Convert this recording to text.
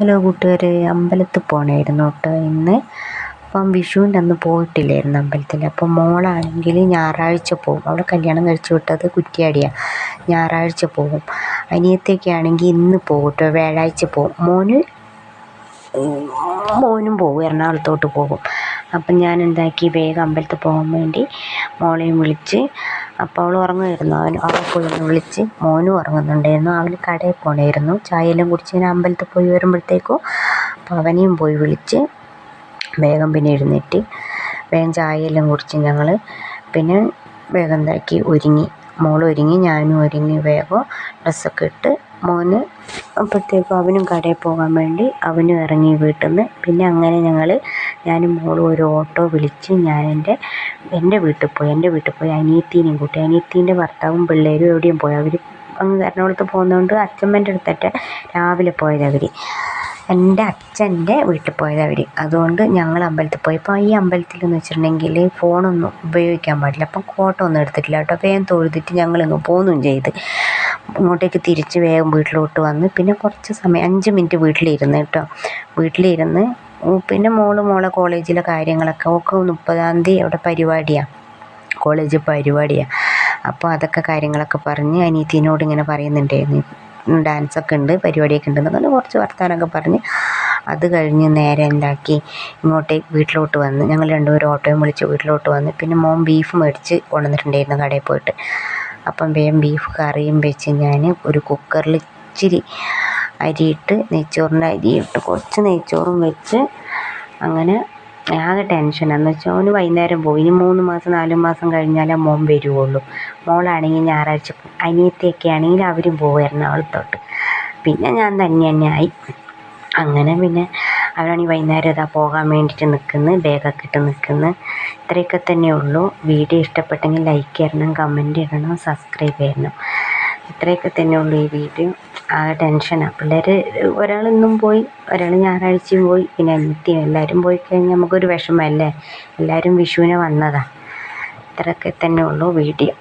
Hello കൂട്ടുകാരെ, അമ്പലത്തിൽ പോകണമായിരുന്നു കേട്ടോ ഇന്ന്. അപ്പം വിഷുവിൻ്റെ അന്ന് പോയിട്ടില്ലായിരുന്നു അമ്പലത്തിൽ. അപ്പം മോളാണെങ്കിൽ ഞായറാഴ്ച പോകും. അവളെ കല്യാണം കഴിച്ചു വിട്ടത് കുറ്റിയാടിയാണ്. ഞായറാഴ്ച പോകും. അനിയത്തേക്കാണെങ്കിൽ ഇന്ന് പോകും കേട്ടോ, വ്യാഴാഴ്ച പോകും. മോനും പോകും, എറണാകുളത്തോട്ട് പോകും. അപ്പം ഞാൻ എന്താക്കി, വേഗം അമ്പലത്തിൽ പോകാൻ വേണ്ടി മോളെയും വിളിച്ച്. അപ്പോൾ അവൾ ഉറങ്ങുമായിരുന്നു. അവളെ പോയി ഒന്ന് വിളിച്ച്. മോനും ഉറങ്ങുന്നുണ്ടായിരുന്നു. അവന് കടയിൽ പോകണമായിരുന്നു. ചായയെല്ലാം കുടിച്ച് ഞാൻ അമ്പലത്തിൽ പോയി വരുമ്പോഴത്തേക്കും അപ്പോൾ അവനെയും പോയി വിളിച്ച് വേഗം പിന്നെ എഴുന്നേറ്റ് വേഗം ചായയെല്ലാം കുടിച്ച് ഞങ്ങൾ പിന്നെ വേഗം എന്താക്കി ഒരുങ്ങി. മോൾ ഒരുങ്ങി, ഞാനും ഒരുങ്ങി. വേഗം ഡ്രസ്സൊക്കെ ഇട്ട് മോന് അപ്പോഴത്തേക്കും അവനും കടയിൽ പോകാൻ വേണ്ടി അവനും ഇറങ്ങി വീട്ടിൽ നിന്ന്. പിന്നെ അങ്ങനെ ഞാനും മോളും ഒരു ഓട്ടോ വിളിച്ച് ഞാൻ എൻ്റെ വീട്ടിൽ പോയി അനിയത്തീനെയും കൂട്ടി. അനിയത്തീൻ്റെ ഭർത്താവും പിള്ളേരും എവിടെയും പോയി. അവർ അങ്ങ് എറണാകുളത്ത് പോകുന്നതുകൊണ്ട് അച്ഛമ്മേൻ്റെ അടുത്തിട്ട് രാവിലെ പോയത്. എൻ്റെ അച്ഛൻ്റെ വീട്ടിൽ പോയത് അവർ. അതുകൊണ്ട് ഞങ്ങൾ അമ്പലത്തിൽ പോയി. അപ്പോൾ ഈ അമ്പലത്തിൽ എന്ന് വെച്ചിട്ടുണ്ടെങ്കിൽ ഫോണൊന്നും ഉപയോഗിക്കാൻ പാടില്ല. അപ്പം ഫോട്ടോ ഒന്നും എടുത്തിട്ടില്ല കേട്ടോ. വേഗം തൊഴുതിട്ട് ഞങ്ങളിങ്ങ് പോവുകയും ചെയ്ത് ഇങ്ങോട്ടേക്ക് തിരിച്ച് വേഗം വീട്ടിലോട്ട് വന്ന്. പിന്നെ കുറച്ച് സമയം 5 മിനിറ്റ് വീട്ടിലിരുന്ന് കേട്ടോ. വീട്ടിലിരുന്ന് പിന്നെ മോളെ കോളേജിലെ കാര്യങ്ങളൊക്കെ 30-ാം തീയതി അവിടെ പരിപാടിയാണ്, കോളേജിൽ പരിപാടിയാണ്. അപ്പോൾ അതൊക്കെ കാര്യങ്ങളൊക്കെ പറഞ്ഞ് അനിയത്തിനോട് ഇങ്ങനെ പറയുന്നുണ്ടായിരുന്നു, ഡാൻസൊക്കെ ഉണ്ട്, പരിപാടിയൊക്കെ ഉണ്ടെന്നൊക്കെ കുറച്ച് വർത്താനമൊക്കെ പറഞ്ഞ് അത് കഴിഞ്ഞ് നേരെ എന്താക്കി വീട്ടിലോട്ട് വന്ന്. ഞങ്ങൾ രണ്ടുപേരും ഓട്ടോയും വിളിച്ച് വീട്ടിലോട്ട് വന്ന്. പിന്നെ മോൻ ബീഫ് മേടിച്ച് കൊണ്ടുവന്നിട്ടുണ്ടായിരുന്നു കടയിൽ പോയിട്ട്. അപ്പം വേഗം ബീഫ് കറിയും വെച്ച് ഞാൻ ഒരു കുക്കറിൽ ഇച്ചിരി അരിയിട്ട്, നെയ്ച്ചോറിൻ്റെ അരിയിട്ട് കുറച്ച് നെയ്ച്ചോറും വെച്ച്. അങ്ങനെ ആകെ ടെൻഷനാന്ന് വെച്ചാൽ അവന് വൈകുന്നേരം പോയി. ഇനി 3 മാസം 4 മാസം കഴിഞ്ഞാലേ മോൻ വരുവുള്ളൂ. മോളാണെങ്കിൽ ഞായറാഴ്ച, അനിയത്തിയൊക്കെ ആണെങ്കിൽ അവരും പോകും എറണാകുളത്തോട്ട്. പിന്നെ ഞാൻ തന്നെയായി. അങ്ങനെ പിന്നെ അവരാണെങ്കിൽ വൈകുന്നേരം ഇതാ പോകാൻ വേണ്ടിയിട്ട് നിൽക്കുന്നു, ബാഗൊക്കെ ഇട്ട് നിൽക്കുന്നു. ഇത്രയൊക്കെ തന്നെ ഉള്ളൂ. വീഡിയോ ഇഷ്ടപ്പെട്ടെങ്കിൽ ലൈക്ക് ചെയ്യണം, കമൻറ്റ് ചെയ്യണം, സബ്സ്ക്രൈബ് ചെയ്യണം. ഇത്രയൊക്കെ തന്നെ ഉള്ളൂ ഈ വീഡിയോ. ആകെ ടെൻഷനാണ്. പിള്ളേർ ഒരാൾ ഇന്നും പോയി, ഒരാൾ ഞായറാഴ്ചയും പോയി, പിന്നെ അനിയത്തിയും എല്ലാവരും പോയി കഴിഞ്ഞാൽ നമുക്കൊരു വിഷമമല്ലേ. എല്ലാവരും വിഷുവിനെ വന്നതാണ്. ഇത്രയൊക്കെ തന്നെ ഉള്ളൂ വീഡിയോ.